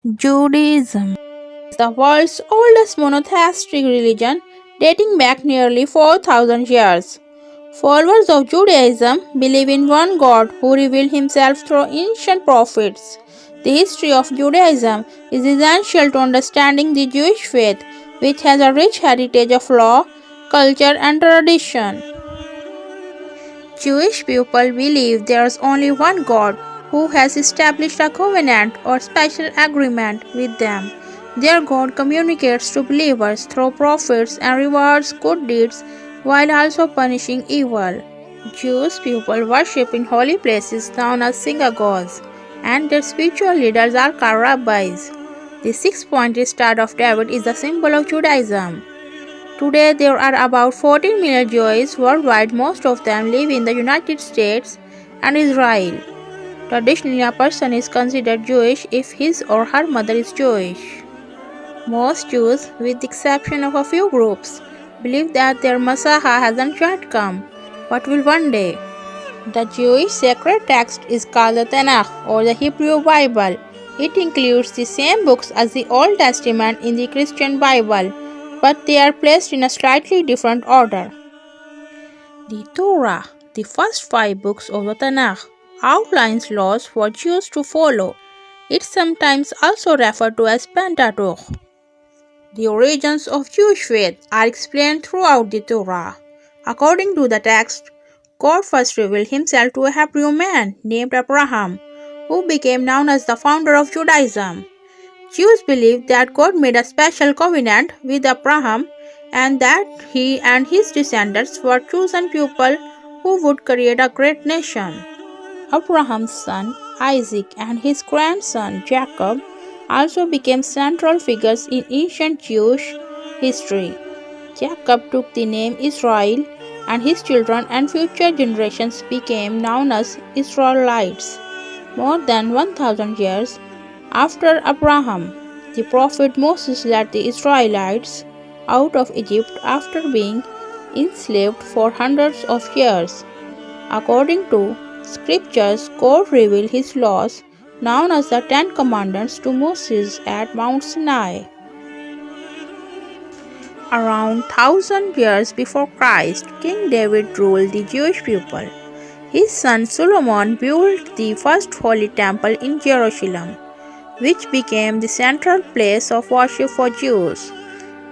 Judaism is the world's oldest monotheistic religion, dating back nearly 4,000 years. Followers of Judaism believe in one God who revealed himself through ancient prophets. The history of Judaism is essential to understanding the Jewish faith, which has a rich heritage of law, culture, and tradition. Jewish people believe there is only one God who has established a covenant or special agreement with them. Their God communicates to believers through prophets and rewards good deeds while also punishing evil. Jewish people worship in holy places known as synagogues, and their spiritual leaders are called rabbis. The six-pointed Star of David is the symbol of Judaism. Today, there are about 14 million Jews worldwide. Most of them live in the United States and Israel. Traditionally, a person is considered Jewish if his or her mother is Jewish. Most Jews, with the exception of a few groups, believe that their Messiah hasn't yet come, but will one day. The Jewish sacred text is called the Tanakh or the Hebrew Bible. It includes the same books as the Old Testament in the Christian Bible, but they are placed in a slightly different order. The Torah, the first five books of the Tanakh, outlines laws for Jews to follow. It is sometimes also referred to as Pentateuch. The origins of Jewish faith are explained throughout the Torah. According to the text, God first revealed himself to a Hebrew man named Abraham, who became known as the founder of Judaism. Jews believe that God made a special covenant with Abraham and that he and his descendants were chosen people who would create a great nation. Abraham's son Isaac and his grandson Jacob also became central figures in ancient Jewish history. Jacob took the name Israel, and his children and future generations became known as Israelites. More than 1,000 years after Abraham, the prophet Moses led the Israelites out of Egypt after being enslaved for hundreds of years. According to scriptures, God revealed his laws, known as the Ten Commandments, to Moses at Mount Sinai. Around 1,000 years before Christ, King David ruled the Jewish people. His son Solomon built the first holy temple in Jerusalem, which became the central place of worship for Jews.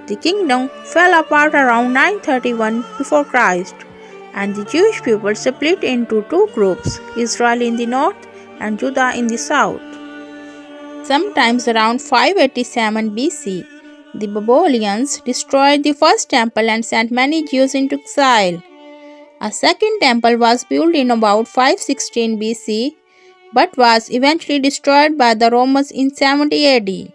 The kingdom fell apart around 931 before Christ, and the Jewish people split into two groups, Israel in the north and Judah in the south. Sometimes around 587 BC, the Babylonians destroyed the first temple and sent many Jews into exile. A second temple was built in about 516 BC, but was eventually destroyed by the Romans in 70 AD.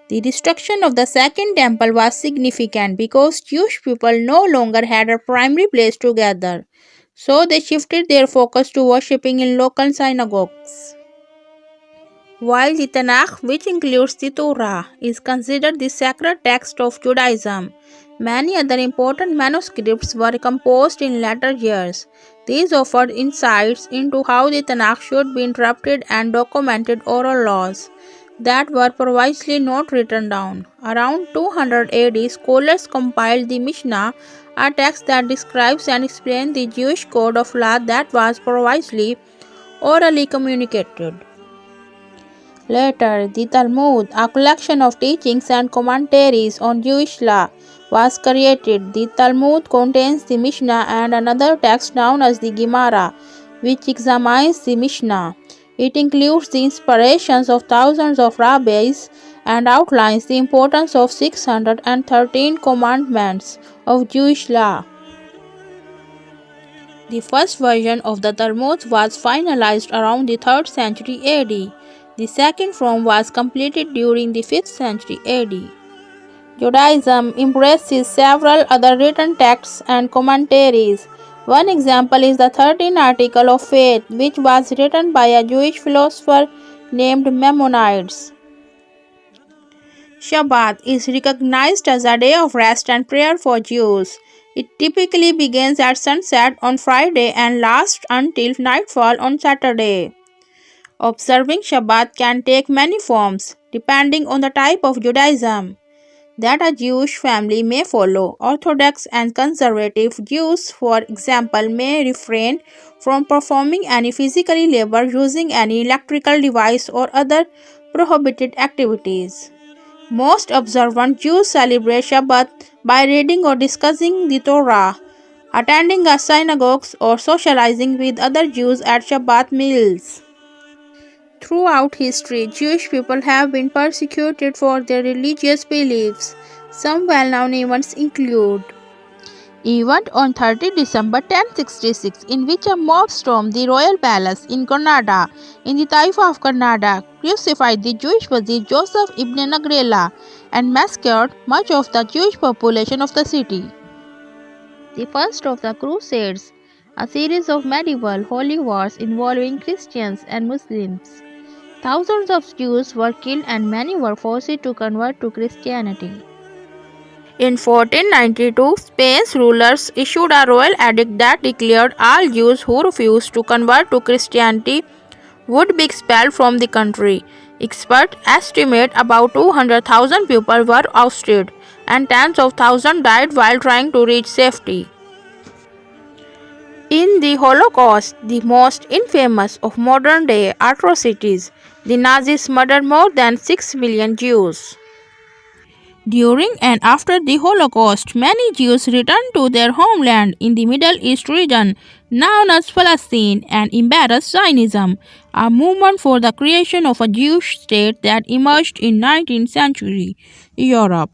The destruction of the second temple was significant because Jewish people no longer had a primary place to gather, so they shifted their focus to worshipping in local synagogues. While the Tanakh, which includes the Torah, is considered the sacred text of Judaism, many other important manuscripts were composed in later years. These offered insights into how the Tanakh should be interpreted and documented oral laws that were previously not written down. Around 200 AD, scholars compiled the Mishnah, a text that describes and explains the Jewish code of law that was previously orally communicated. Later, the Talmud, a collection of teachings and commentaries on Jewish law, was created. The Talmud contains the Mishnah and another text known as the Gemara, which examines the Mishnah. It includes the inspirations of thousands of rabbis and outlines the importance of 613 commandments of Jewish law. The first version of the Talmud was finalized around the 3rd century AD. The second form was completed during the 5th century AD. Judaism embraces several other written texts and commentaries. One example is the 13th Article of Faith, which was written by a Jewish philosopher named Maimonides. Shabbat is recognized as a day of rest and prayer for Jews. It typically begins at sunset on Friday and lasts until nightfall on Saturday. Observing Shabbat can take many forms depending on the type of Judaism that a Jewish family may follow. Orthodox and conservative Jews, for example, may refrain from performing any physical labor, using any electrical device, or other prohibited activities. Most observant Jews celebrate Shabbat by reading or discussing the Torah, attending a synagogue, or socializing with other Jews at Shabbat meals. Throughout history, Jewish people have been persecuted for their religious beliefs. Some well-known events include event on 30 December 1066, in which a mob stormed the royal palace in Granada, in the Taifa of Granada, crucified the Jewish Wazir Joseph ibn Nagrela, and massacred much of the Jewish population of the city. The First of the Crusades, a series of medieval holy wars involving Christians and Muslims. Thousands of Jews were killed and many were forced to convert to Christianity. In 1492, Spain's rulers issued a royal edict that declared all Jews who refused to convert to Christianity would be expelled from the country. Experts estimate about 200,000 people were ousted, and tens of thousands died while trying to reach safety. In the Holocaust, the most infamous of modern-day atrocities, the Nazis murdered more than 6 million Jews. During and after the Holocaust, many Jews returned to their homeland in the Middle East region, known as Palestine, and embraced Zionism, a movement for the creation of a Jewish state that emerged in 19th century Europe.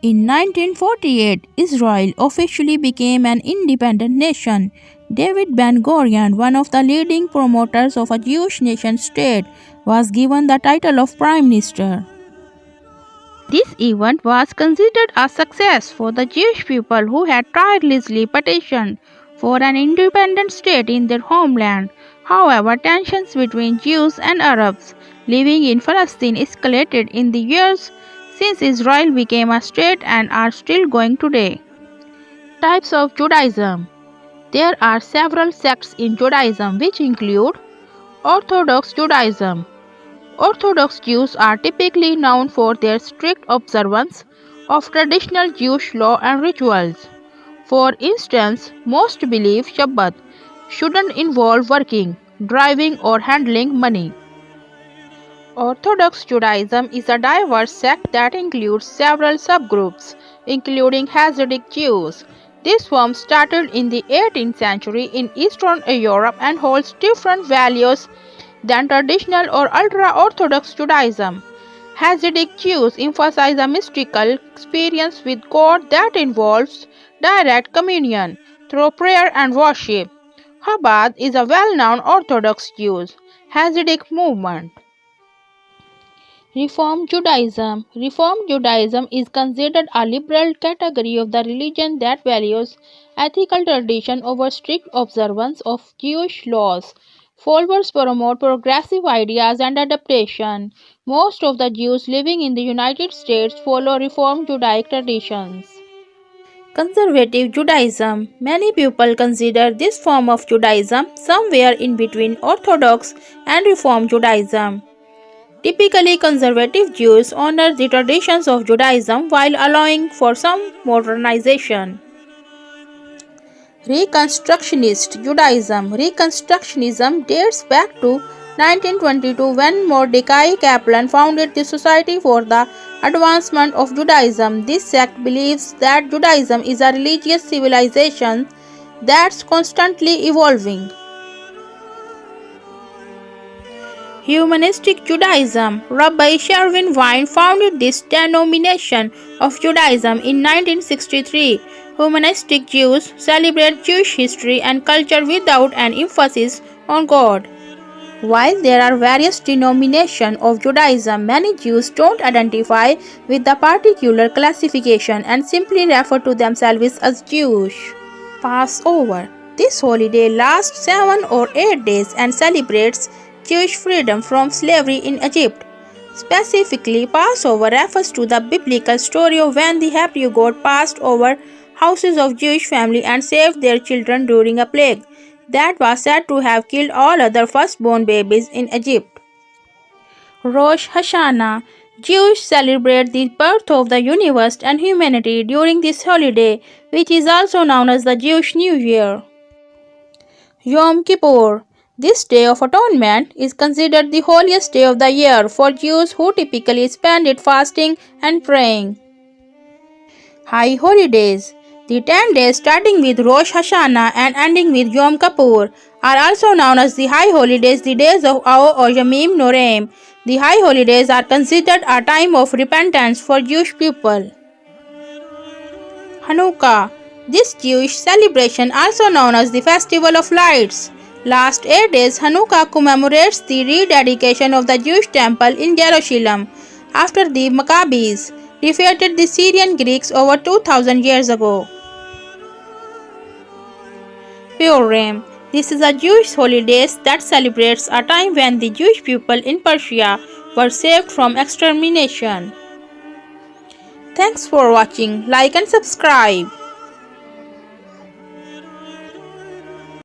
In 1948, Israel officially became an independent nation. David Ben-Gurion, one of the leading promoters of a Jewish nation-state, was given the title of Prime Minister. This event was considered a success for the Jewish people who had tirelessly petitioned for an independent state in their homeland. However, tensions between Jews and Arabs living in Palestine escalated in the years since Israel became a state and are still going today. Types of Judaism. There are several sects in Judaism which include Orthodox Judaism. Orthodox Jews are typically known for their strict observance of traditional Jewish law and rituals. For instance, most believe Shabbat shouldn't involve working, driving, or handling money. Orthodox Judaism is a diverse sect that includes several subgroups, including Hasidic Jews. This form started in the 18th century in Eastern Europe and holds different values than traditional or ultra-Orthodox Judaism. Hasidic Jews emphasize a mystical experience with God that involves direct communion through prayer and worship. Chabad is a well-known Orthodox Jewish Hasidic movement. Reform Judaism. Reform Judaism is considered a liberal category of the religion that values ethical tradition over strict observance of Jewish laws. Followers promote progressive ideas and adaptation. Most of the Jews living in the United States follow Reform Judaic traditions. Conservative Judaism. Many people consider this form of Judaism somewhere in between Orthodox and Reform Judaism. Typically, conservative Jews honor the traditions of Judaism while allowing for some modernization. Reconstructionist Judaism. Reconstructionism dates back to 1922 when Mordecai Kaplan founded the Society for the Advancement of Judaism. This sect believes that Judaism is a religious civilization that's constantly evolving. Humanistic Judaism. Rabbi Sherwin Wein founded this denomination of Judaism in 1963. Humanistic Jews celebrate Jewish history and culture without an emphasis on God. While there are various denominations of Judaism, many Jews don't identify with the particular classification and simply refer to themselves as Jewish. Passover. This holiday lasts 7 or 8 days and celebrates Jewish freedom from slavery in Egypt. Specifically, Passover refers to the biblical story of when the Hebrew God passed over houses of Jewish families and saved their children during a plague. that was said to have killed all other firstborn babies in Egypt. Rosh Hashanah. Jews celebrate the birth of the universe and humanity during this holiday, which is also known as the Jewish New Year. Yom Kippur. This day of atonement is considered the holiest day of the year for Jews who typically spend it fasting and praying. High holidays. The 10 days starting with Rosh Hashanah and ending with Yom Kippur are also known as the high holidays, the days of Awe or Yamim Noraim. The high holidays are considered a time of repentance for Jewish people. Hanukkah. This Jewish celebration, also known as the Festival of Lights, lasts 8 days. Hanukkah commemorates the rededication of the Jewish temple in Jerusalem after the Maccabees defeated the Syrian Greeks over 2000 years ago. Purim. This is a Jewish holiday that celebrates a time when the Jewish people in Persia were saved from extermination. Thanks for watching. Like and subscribe.